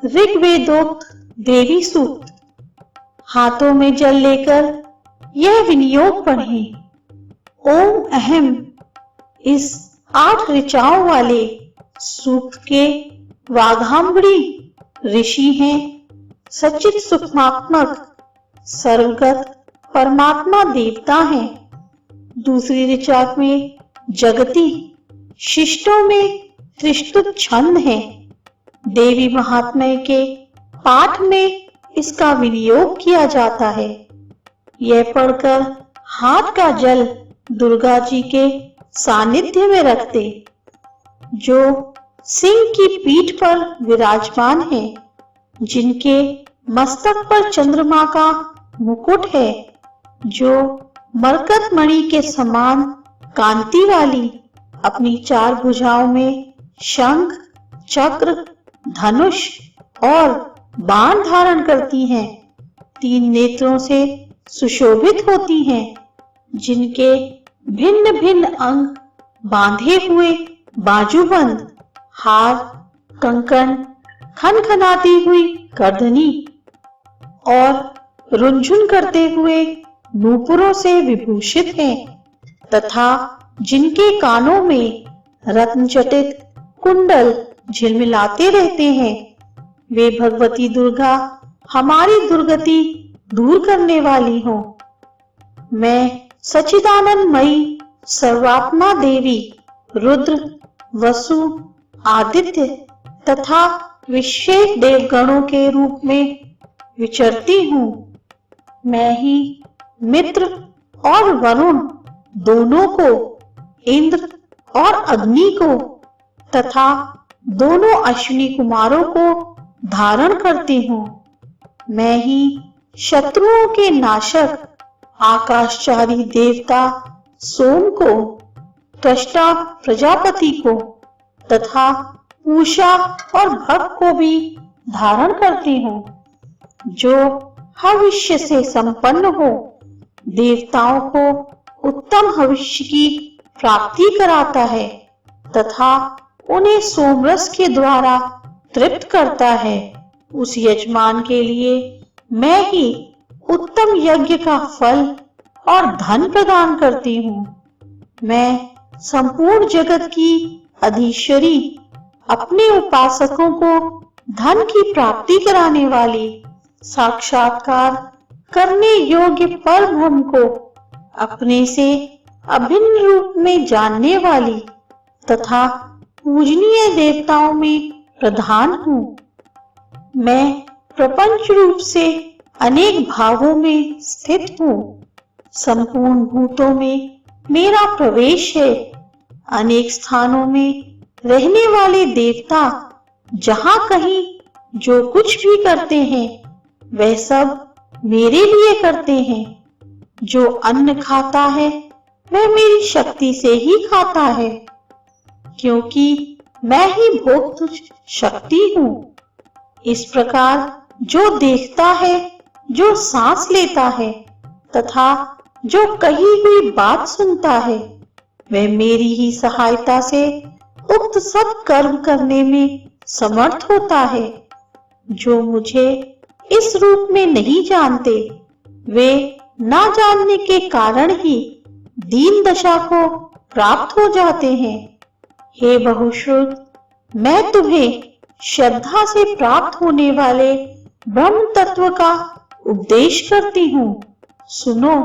ऋग्वेदोक्त देवी सूक्त। हाथों में जल लेकर यह विनियोग पढ़ें। ओम अहम इस 8 ऋचाओं वाले सूक्त के वाघाम्बरी ऋषि हैं। सचित सुखमात्मक सर्वगत परमात्मा देवता हैं। दूसरी ऋचा में जगती, शिष्टों में त्रिस्तुत छंद है। देवी महात्म्य के पाठ में इसका विनियोग किया जाता है। यह पढ़कर हाथ का जल दुर्गा जी के सानिध्य में रखते, जो सिंह की पीठ पर विराजमान है, जिनके मस्तक पर चंद्रमा का मुकुट है, जो मरकत मणि के समान कांति वाली अपनी 4 भुजाओं में शंख, चक्र, धनुष और बाण धारण करती हैं। 3 नेत्रों से सुशोभित होती हैं, जिनके भिन्न भिन्न अंग बांधे हुए बाजूबंद, हार, कंकण, खनखनाती हुई करधनी और रुंझुन करते हुए नूपुरों से विभूषित हैं, तथा जिनके कानों में रत्नचटित कुंडल झिलमिलाते रहते हैं। वे भगवती दुर्गा हमारी दुर्गति दूर करने वाली हो। मैं सच्चिदानंदमयी सर्वात्मा देवी रुद्र, वसु, आदित्य तथा विशेष देवगणों के रूप में विचरती हूँ। मैं ही मित्र और वरुण दोनों को, इंद्र और अग्नि को तथा दोनों अश्विनी कुमारों को धारण करती हूँ। मैं ही शत्रुओं के नाशक आकाशचारी देवता सोम को, त्वष्टा प्रजापति को तथा पूषा और भक्त को भी धारण करती हूँ, जो हविष्य से संपन्न हो देवताओं को उत्तम हविष्य की प्राप्ति कराता है तथा उन्हें सोमरस के द्वारा तृप्त करता है। उस यजमान के लिए मैं ही उत्तम यज्ञ का फल और धन प्रदान करती हूँ। मैं संपूर्ण जगत की अधीश्वरी, अपने उपासकों को धन की प्राप्ति कराने वाली, साक्षात्कार करने योग्य पर ब्रह्म को अपने से अभिन्न रूप में जानने वाली तथा पूजनीय देवताओं में प्रधान हूँ। मैं प्रपंच रूप से अनेक भावों में स्थित हूँ। संपूर्ण भूतों में मेरा प्रवेश है। अनेक स्थानों में रहने वाले देवता जहाँ कहीं जो कुछ भी करते हैं, वह सब मेरे लिए करते हैं। जो अन्न खाता है, वह मेरी शक्ति से ही खाता है, क्योंकि मैं ही भोक्तृ शक्ति हूँ। इस प्रकार जो देखता है, जो सांस लेता है तथा जो कही हुई बात सुनता है, वह मेरी ही सहायता से उक्त सब कर्म करने में समर्थ होता है। जो मुझे इस रूप में नहीं जानते, वे ना जानने के कारण ही दीन दशा को प्राप्त हो जाते हैं। हे बहुश्रुत, मैं तुम्हें श्रद्धा से प्राप्त होने वाले ब्रह्म तत्व का उपदेश करती हूँ। सुनो,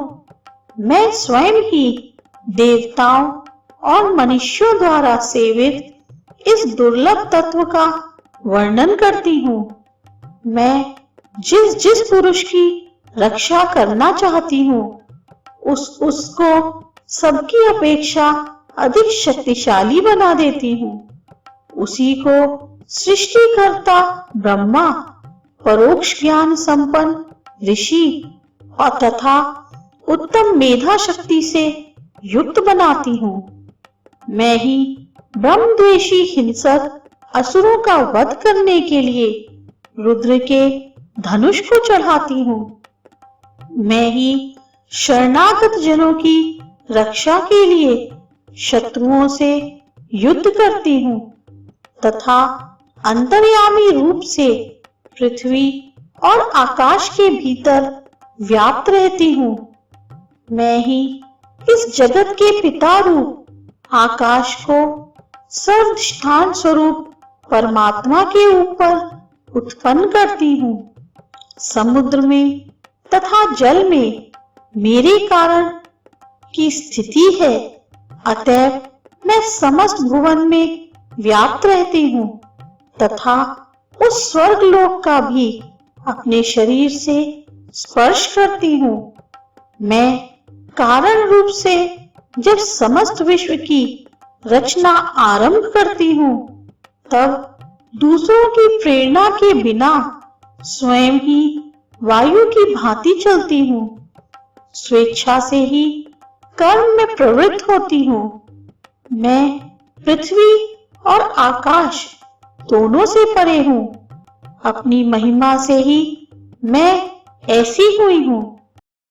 मैं स्वयं ही देवताओं और मनुष्यों द्वारा सेवित इस दुर्लभ तत्व का वर्णन करती हूँ। मैं जिस जिस पुरुष की रक्षा करना चाहती हूँ, उसको सबकी अपेक्षा अधिक शक्तिशाली बना देती हूँ। उसी को सृष्टिकर्ता ब्रह्मा, परोक्ष ज्ञान संपन्न ऋषि और तथा उत्तम मेधा शक्ति से युक्त बनाती हूँ। मैं ही ब्रह्मद्वेषी हिंसक असुरों का वध करने के लिए रुद्र के धनुष को चढ़ाती हूँ। मैं ही शरणागत जनों की रक्षा के लिए शत्रुओं से युद्ध करती हूँ तथा अंतर्यामी रूप से पृथ्वी और आकाश के भीतर व्याप्त रहती हूँ। मैं ही इस जगत के पिता रूप आकाश को सर्वधिष्ठान स्वरूप परमात्मा के ऊपर उत्पन्न करती हूँ। समुद्र में तथा जल में मेरे कारण की स्थिति है, अतएव मैं समस्त भुवन में व्याप्त रहती हूँ तथा उस स्वर्ग लोक का भी अपने शरीर से स्पर्श करती हूँ। मैं कारण रूप से जब समस्त विश्व की रचना आरंभ करती हूँ, तब दूसरों की प्रेरणा के बिना स्वयं ही वायु की भांति चलती हूँ। स्वेच्छा से ही कर्म में प्रवृत्त होती हूँ। मैं पृथ्वी और आकाश दोनों से परे हूँ। अपनी महिमा से ही मैं ऐसी हुई हूँ।